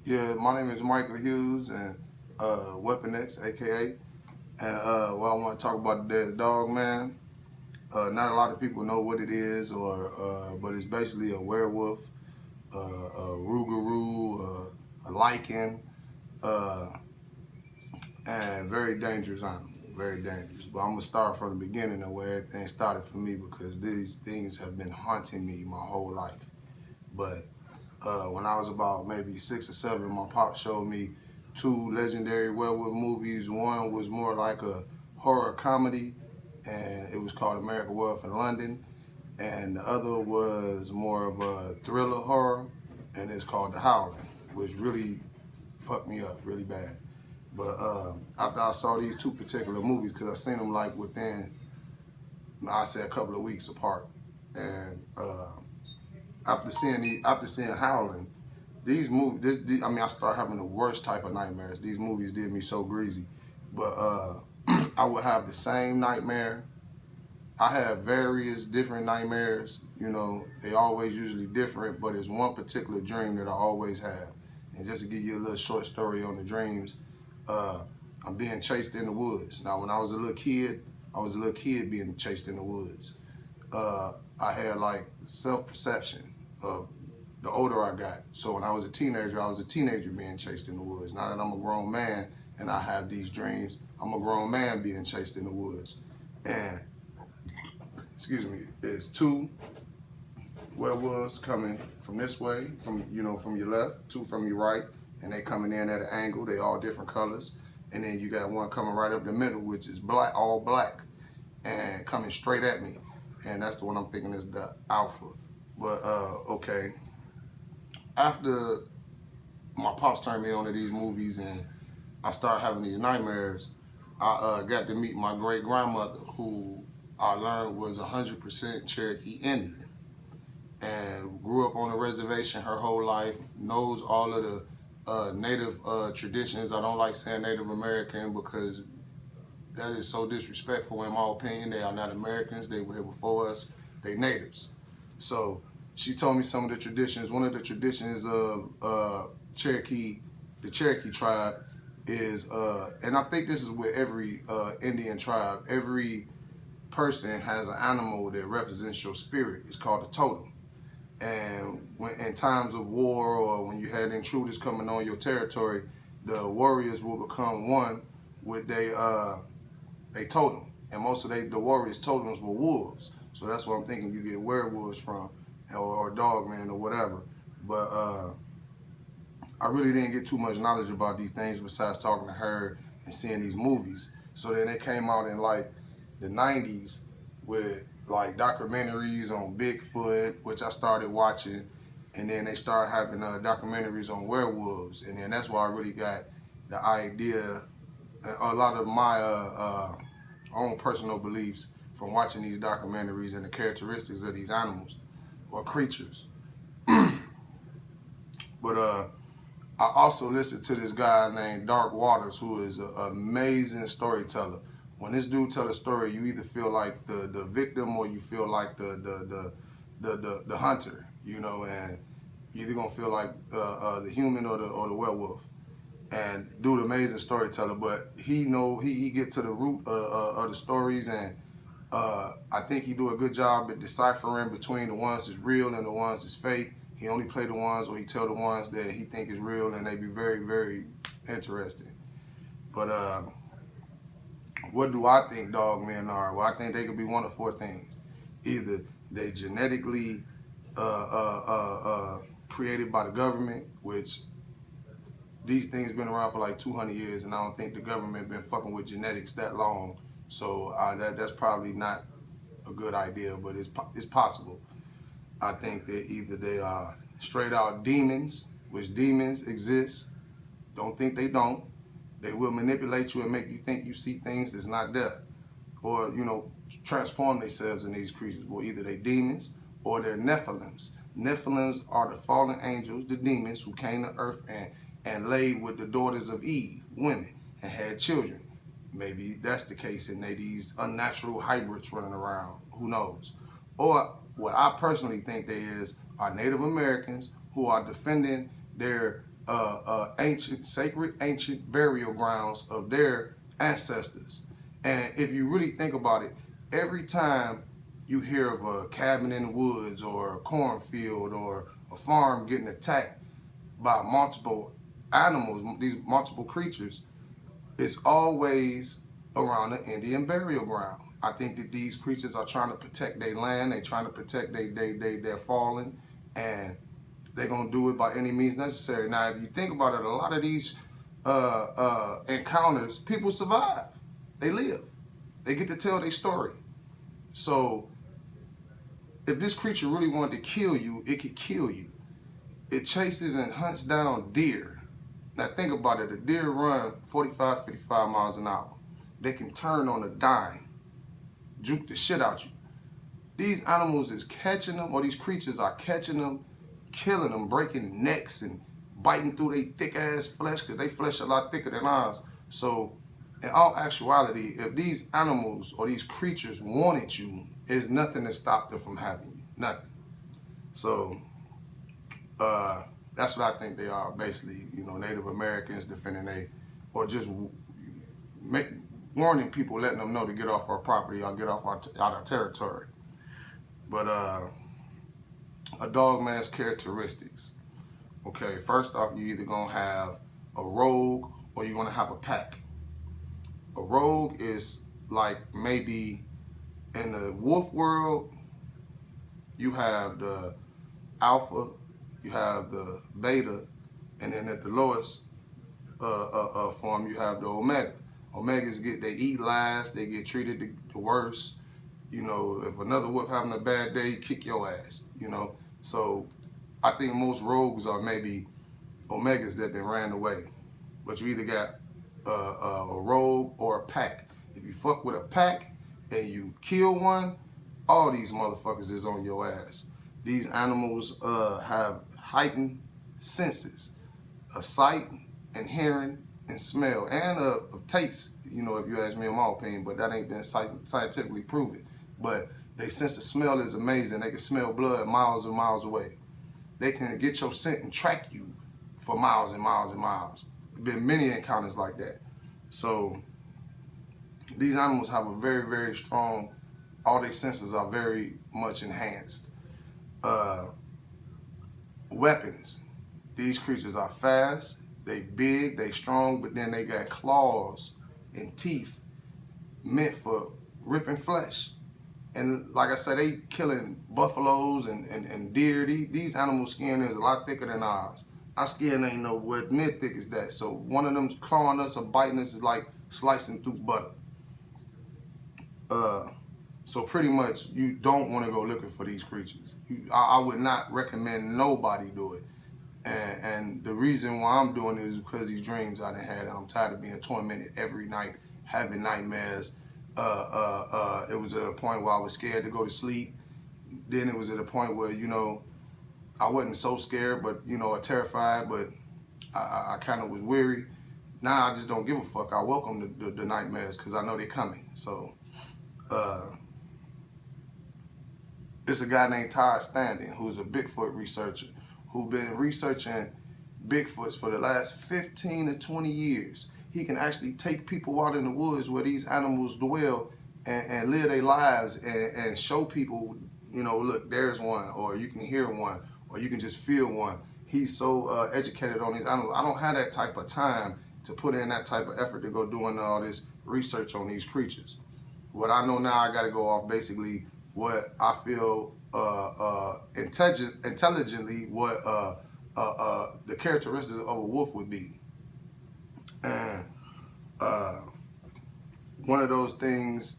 Yeah, my name is Michael Hughes and Weapon X, aka. And what I want to talk about today is Dog Man. Not a lot of people know what it is, but it's basically a werewolf, a rougarou, a lichen, uh, and very dangerous animal. Very dangerous. But I'm gonna start from the beginning of where everything started for me because these things have been haunting me my whole life. But when I was about maybe 6 or 7, my pop showed me two legendary werewolf movies. One was more like a horror comedy, and it was called American Werewolf in London. And the other was more of a thriller horror, and it's called The Howling, which really fucked me up really bad. But after I saw these two particular movies, because I seen them like within, I say, a couple of weeks apart, and after seeing Howling, these movies, I started having the worst type of nightmares. These movies did me so greasy. But I would have the same nightmare. I have various different nightmares. You know, they always usually different, but it's one particular dream that I always have. And just to give you a little short story on the dreams, uh, I'm being chased in the woods. Now, when I was a little kid, I was a little kid being chased in the woods. I had like self-perception of the older I got. So when I was a teenager being chased in the woods. Now that I'm a grown man and I have these dreams, I'm a grown man being chased in the woods. And, excuse me, there's two werewolves coming from this way, from your left, two from your right, and they coming in at an angle. They all different colors. And then you got one coming right up the middle, which is black, all black, and coming straight at me. And that's the one I'm thinking is the alpha. But okay, after my pops turned me on to these movies and I started having these nightmares, I got to meet my great grandmother, who I learned was 100% Cherokee Indian and grew up on a reservation her whole life, knows all of the native traditions. I don't like saying Native American because that is so disrespectful in my opinion. They are not Americans. They were here before us. They natives. So she told me some of the traditions. One of the traditions of Cherokee, the Cherokee tribe, is, and I think this is with every Indian tribe, every person has an animal that represents your spirit. It's called a totem. And when in times of war or when you had intruders coming on your territory, the warriors will become one with they totem. And most of the warriors' totems were wolves. So that's what I'm thinking you get werewolves from, or dog man or whatever. But I really didn't get too much knowledge about these things besides talking to her and seeing these movies. So then they came out in like the 90s with like documentaries on Bigfoot, which I started watching. And then they started having documentaries on werewolves. And then that's why I really got the idea, a lot of my own personal beliefs from watching these documentaries and the characteristics of these animals or creatures. But I also listened to this guy named Dark Waters, who is an amazing storyteller. When this dude tell a story, you either feel like the victim or you feel like the hunter, you know, and you're either gonna feel like the human or the werewolf. And dude, amazing storyteller, but he get to the root of the stories, and I think he do a good job at deciphering between the ones that's real and the ones that's fake. He only play the ones, or he tell the ones that he think is real, and they be very, very interesting. But what do I think dog men are? Well, I think they could be one of four things. Either they genetically created by the government, which these things been around for like 200 years, and I don't think the government been fucking with genetics that long. So that's probably not a good idea, but it's possible. I think that either they are straight out demons, which demons exist. Don't think they don't. They will manipulate you and make you think you see things that's not there, or transform themselves in these creatures. Well, either they demons or they're Nephilims. Nephilims are the fallen angels, the demons who came to earth and laid with the daughters of Eve, women, and had children. Maybe that's the case, and they these unnatural hybrids running around. Who knows? Or what I personally think they are Native Americans who are defending their sacred ancient burial grounds of their ancestors. And if you really think about it, every time you hear of a cabin in the woods or a cornfield or a farm getting attacked by multiple animals, these multiple creatures, it's always around the Indian burial ground. I think that these creatures are trying to protect their land. They're trying to protect their fallen, and they're gonna do it by any means necessary. Now, if you think about it, a lot of these encounters, people survive. They live. They get to tell their story. So, if this creature really wanted to kill you, it could kill you. It chases and hunts down deer. Now think about it, a deer run 45, 55 miles an hour. They can turn on a dime, juke the shit out you. These animals is catching them, or these creatures are catching them, killing them, breaking necks and biting through their thick ass flesh, because they flesh a lot thicker than ours. So in all actuality, if these animals or these creatures wanted you, there's nothing to stop them from having you, nothing. So that's what I think they are, basically, Native Americans defending or just warning people, letting them know to get off our property or get off our territory. But a dog man's characteristics. Okay, first off, you either gonna have a rogue or you're gonna have a pack. A rogue is like maybe in the wolf world, you have the alpha, you have the beta, and then at the lowest form, you have the omega. Omegas they eat last, they get treated the worst. If another wolf having a bad day, kick your ass, So I think most rogues are maybe omegas that they ran away. But you either got a rogue or a pack. If you fuck with a pack and you kill one, all these motherfuckers is on your ass. These animals have heightened senses, a sight and hearing and smell, and of taste, if you ask me in my opinion, but that ain't been scientifically proven. But their sense of smell is amazing. They can smell blood miles and miles away. They can get your scent and track you for miles and miles and miles. There's been many encounters like that. So these animals have a very, very strong, all their senses are very much enhanced. Weapons. These creatures are fast, they big, they strong, but then they got claws and teeth meant for ripping flesh. And like I said, they killing buffaloes and deer. These animal skin is a lot thicker than ours. Our skin ain't nowhere near thick as that. So one of them clawing us or biting us is like slicing through butter. So pretty much, you don't want to go looking for these creatures. I would not recommend nobody do it. And the reason why I'm doing it is because these dreams I done had. I'm tired of being tormented every night, having nightmares. It was at a point where I was scared to go to sleep. Then it was at a point where, I wasn't so scared, but, terrified, but I kind of was weary. Now I just don't give a fuck. I welcome the nightmares because I know they're coming. So, it's a guy named Todd Standing, who's a Bigfoot researcher, who's been researching Bigfoots for the last 15 to 20 years. He can actually take people out in the woods where these animals dwell and live their lives and show people, look, there's one, or you can hear one, or you can just feel one. He's so educated on these animals. I don't have that type of time to put in that type of effort to go doing all this research on these creatures. What I know now, I got to go off basically what I feel intelligently what the characteristics of a wolf would be. And one of those things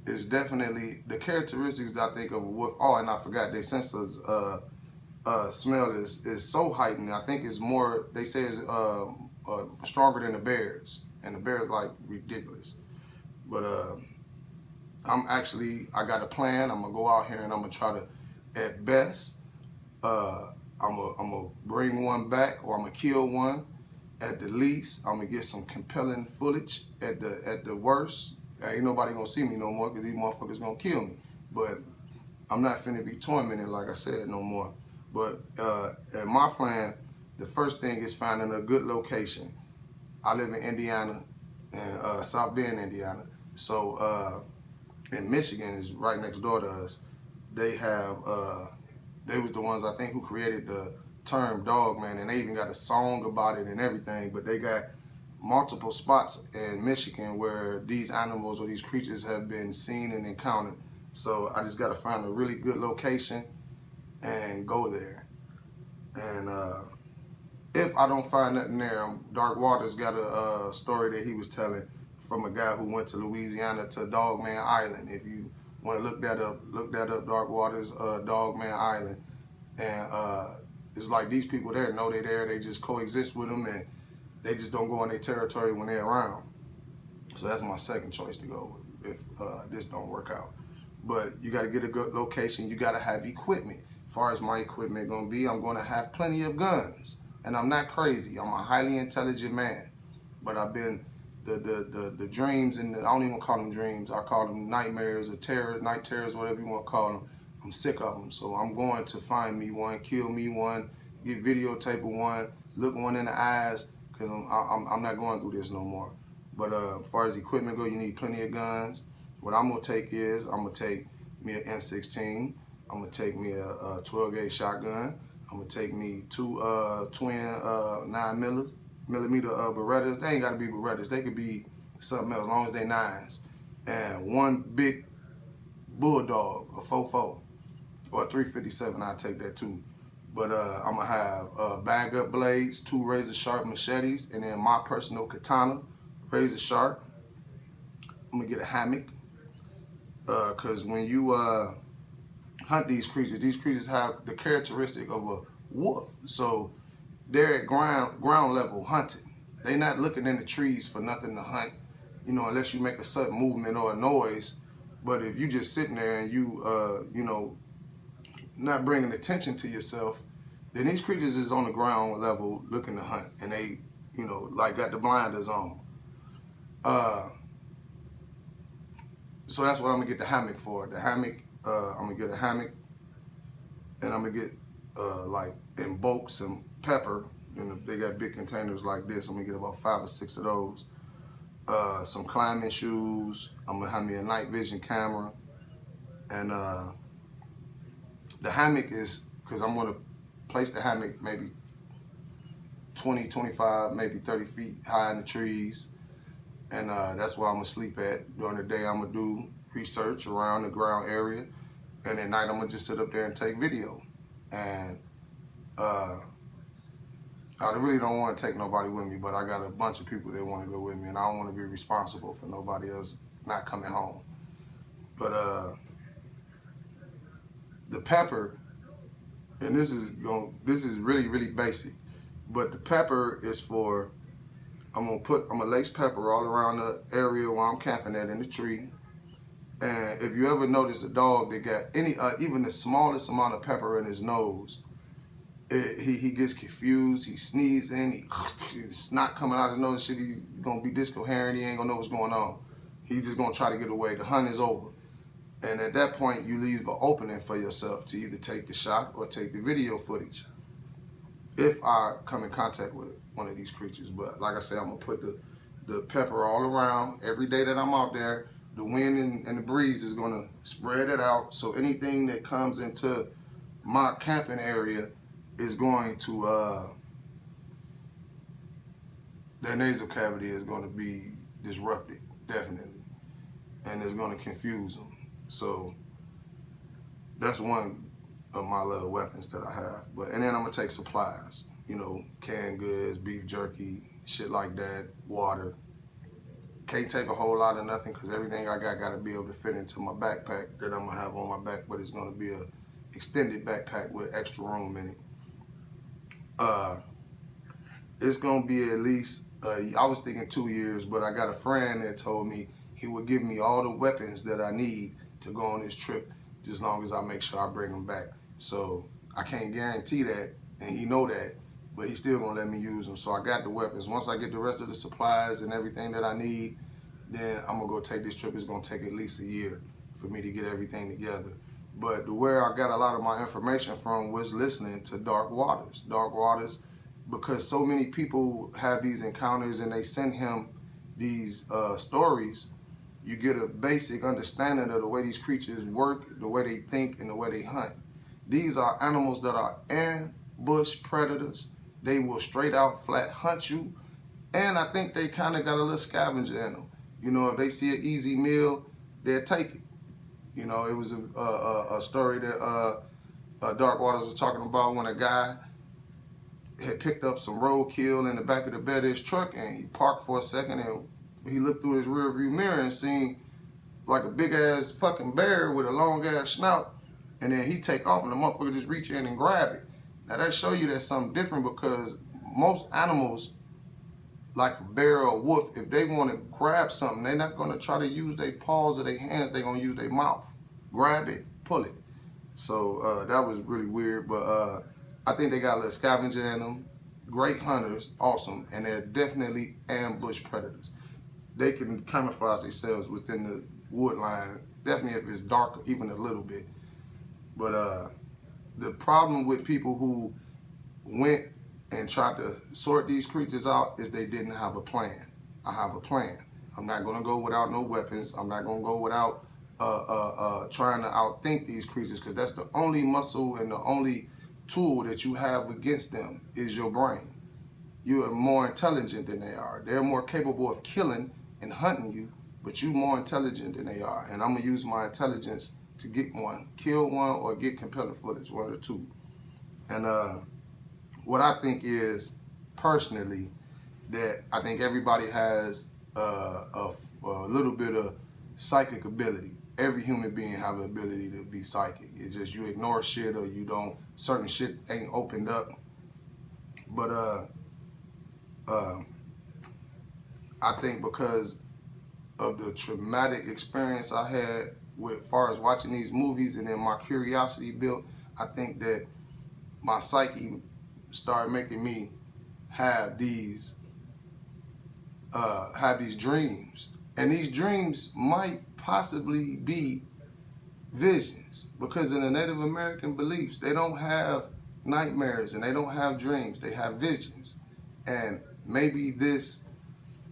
is definitely the characteristics that I think of a wolf. Oh, and I forgot, their sense of smell is so heightened. I think it's more, they say it's stronger than the bears. And the bears like ridiculous. But I got a plan. I'm gonna go out here and I'm gonna try to, at best, I'm gonna bring one back, or I'm gonna kill one. At the least, I'm gonna get some compelling footage. At the worst, ain't nobody gonna see me no more because these motherfuckers gonna kill me. But I'm not finna be tormented, like I said, no more. But at my plan, the first thing is finding a good location. I live in Indiana, in South Bend, Indiana. So in Michigan is right next door to us. They have, they was the ones I think who created the term dog man, and they even got a song about it and everything. But they got multiple spots in Michigan where these animals or these creatures have been seen and encountered. So I just got to find a really good location and go there. And if I don't find nothing there, Dark Waters got a story that he was telling from a guy who went to Louisiana to Dogman Island. If you want to look that up, Dark Waters, Dogman Island. And it's like these people there know they're there, they just coexist with them, and they just don't go on their territory when they're around. So that's my second choice to go with if this don't work out. But you got to get a good location. You got to have equipment. As far as my equipment going to be, I'm going to have plenty of guns. And I'm not crazy. I'm a highly intelligent man. But I've been, the dreams, and I don't even call them dreams. I call them nightmares or terrors, night terrors, whatever you want to call them. I'm sick of them. So I'm going to find me one, kill me one, get videotape of one, look one in the eyes, because I'm not going through this no more. But as far as equipment go, you need plenty of guns. What I'm going to take is, I'm going to take me an M16. I'm going to take me a 12-gauge shotgun. I'm going to take me two twin 9mm Berettas. They ain't got to be Berettas. They could be something else, as long as they 9s. And one big Bulldog, a 4.4, or a 357. I'll take that too. But I'm going to have bag-up blades, 2 razor-sharp machetes, and then my personal katana, razor-sharp. I'm going to get a hammock. Because when you hunt these creatures have the characteristic of a wolf. So they're at ground level hunting. They're not looking in the trees for nothing to hunt, you know, unless you make a sudden movement or a noise. But if you just sitting there and you, you know, not bringing attention to yourself, then these creatures is on the ground level looking to hunt, and they, you know, like got the blinders on. So that's what I'm gonna get the hammock for. The hammock, I'm gonna get a hammock, and I'm gonna get like in bulk some pepper. And they got big containers like this. I'm gonna get about 5 or 6 of those. Some climbing shoes. I'm gonna have me a night vision camera, and the hammock is because I'm gonna place the hammock maybe 20, 25, maybe 30 feet high in the trees. And that's where I'm gonna sleep at. During the day, I'm gonna do research around the ground area. And at night, I'm gonna just sit up there and take video. And I really don't wanna take nobody with me, but I got a bunch of people that wanna go with me, and I don't wanna be responsible for nobody else not coming home. But the pepper, and this is really, really basic, but the pepper is for, I'm gonna lace pepper all around the area where I'm camping at in the tree. And if you ever notice a dog that got any, even the smallest amount of pepper in his nose, he gets confused, he sneezing, he's snot coming out of his nose, shit, he's gonna be discoherent, he ain't gonna know what's going on. He just gonna try to get away, the hunt is over. And at that point, you leave an opening for yourself to either take the shot or take the video footage, if I come in contact with one of these creatures. But like I said, I'm gonna put the pepper all around. Every day that I'm out there, the wind and the breeze is gonna spread it out. So anything that comes into my camping area is going to, their nasal cavity is gonna be disrupted, definitely. And it's gonna confuse them. So that's one of my little weapons that I have. And then I'm gonna take supplies, you know, canned goods, beef jerky, shit like that, water. Can't take a whole lot of nothing because everything I got gotta be able to fit into my backpack that I'm gonna have on my back, but it's gonna be a extended backpack with extra room in it. It's gonna be at least, I was thinking 2 years, but I got a friend that told me he would give me all the weapons that I need to go on this trip, as long as I make sure I bring them back. So I can't guarantee that, and he know that, but he's still gonna let me use them. So I got the weapons. Once I get the rest of the supplies and everything that I need, then I'm gonna go take this trip. It's gonna take at least a year for me to get everything together. But where I got a lot of my information from was listening to Dark Waters. Dark Waters because so many people have these encounters and they send him these stories, you get a basic understanding of the way these creatures work, the way they think, and the way they hunt. These are animals that are ambush predators. They will straight out flat hunt you. And I think they kind of got a little scavenger in them. You know, if they see an easy meal, they'll take it. You know, it was a story that Dark Waters was talking about when a guy had picked up some roadkill in the back of the bed of his truck, and he parked for a second and he looked through his rear view mirror and seen like a big ass fucking bear with a long ass snout, and then he take off and the motherfucker just reach in and grab it. Now that show you that's something different, because most animals, like a bear or a wolf, if they want to grab something, they're not going to try to use their paws or their hands. They're going to use their mouth. Grab it, pull it. So that was really weird, but I think they got a little scavenger in them. Great hunters, awesome, and they're definitely ambush predators. They can camouflage themselves within the wood line, definitely if it's dark, even a little bit. But the problem with people who went and tried to sort these creatures out is they didn't have a plan. I have a plan. I'm not gonna go without no weapons. I'm not gonna go without trying to outthink these creatures, because that's the only muscle and the only tool that you have against them is your brain. You are more intelligent than they are. They're more capable of killing and hunting you, but you're more intelligent than they are. And I'm gonna use my intelligence to get one, kill one, or get compelling footage, one of the two. And what I think is, personally, that I think everybody has a little bit of psychic ability. Every human being have the ability to be psychic. It's just you ignore shit, or you don't, certain shit ain't opened up. But I think because of the traumatic experience I had with far as watching these movies, and then my curiosity built, I think that my psyche started making me have these dreams. And these dreams might possibly be visions, because in the Native American beliefs, they don't have nightmares and they don't have dreams, they have visions. And maybe this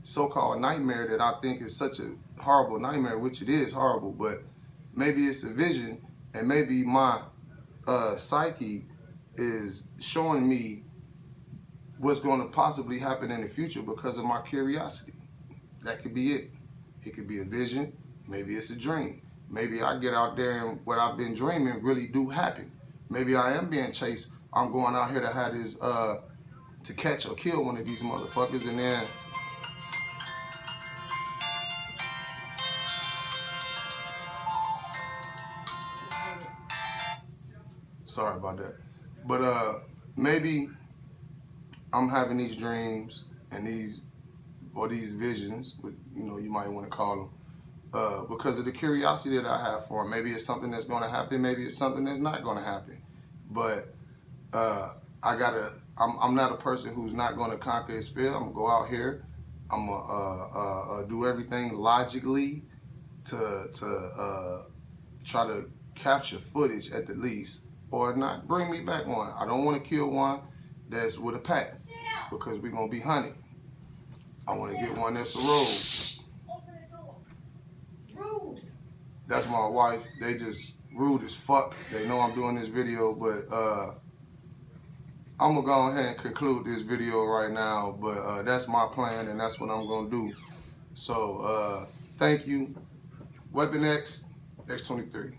so-called nightmare that I think is such a horrible nightmare, which it is horrible, but maybe it's a vision, and maybe my psyche is showing me what's going to possibly happen in the future because of my curiosity. That could be it. It could be a vision. Maybe it's a dream. Maybe I get out there and what I've been dreaming really do happen. Maybe I am being chased. I'm going out here to have this, to catch or kill one of these motherfuckers, and then sorry about that. But maybe I'm having these dreams and these visions, you know, you might want to call them, because of the curiosity that I have for them. Maybe it's something that's going to happen. Maybe it's something that's not going to happen. But I'm not a person who's not going to conquer his fear. I'm gonna go out here. I'm gonna do everything logically to try to capture footage at the least, or not bring me back one. I don't want to kill one that's with a pack, because we're gonna be hunting. I want to get one that's a road. Open the door. Rude. That's my wife. They just rude as fuck. They know I'm doing this video, but I'm gonna go ahead and conclude this video right now. But that's my plan, and that's what I'm gonna do. So thank you. Weapon X, X23.